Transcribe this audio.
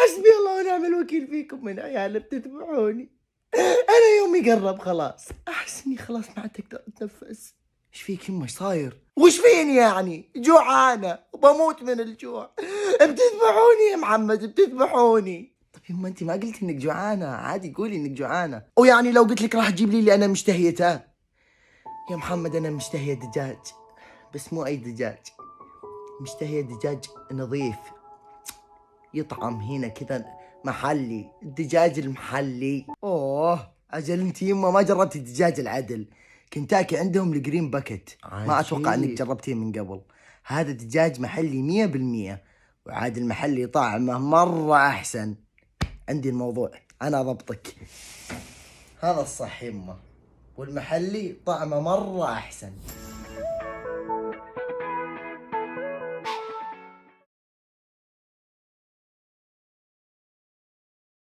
حسبي الله ونعم الوكيل فيكم من عيال بتذبحوني. انا يومي قرب خلاص، احس اني خلاص ما عاد اقدر اتنفس. ايش فيك يمه؟ ايش صاير؟ وش فيني يعني؟ جوعانه وبموت من الجوع. بتذبحوني يا محمد، بتذبحوني. طيب يمه انت ما قلت انك جوعانه؟ عادي قولي انك جوعانه. ويعني لو قلت لك راح تجيب لي اللي انا مشتهيته؟ يا محمد انا مشتهيه دجاج، بس مو اي دجاج، مشتهيه دجاج نظيف يطعم هنا كذا محلي، الدجاج المحلي. اوه اجل انت يمه ما جربتي الدجاج العدل؟ كنتاكي عندهم الجرين باكت، ما اتوقع انك جربتيه من قبل. هذا دجاج محلي 100%، وعاد المحلي طعمه مرة احسن. عندي الموضوع انا ضبطك. هذا الصح يمه، والمحلي طعمه مرة احسن.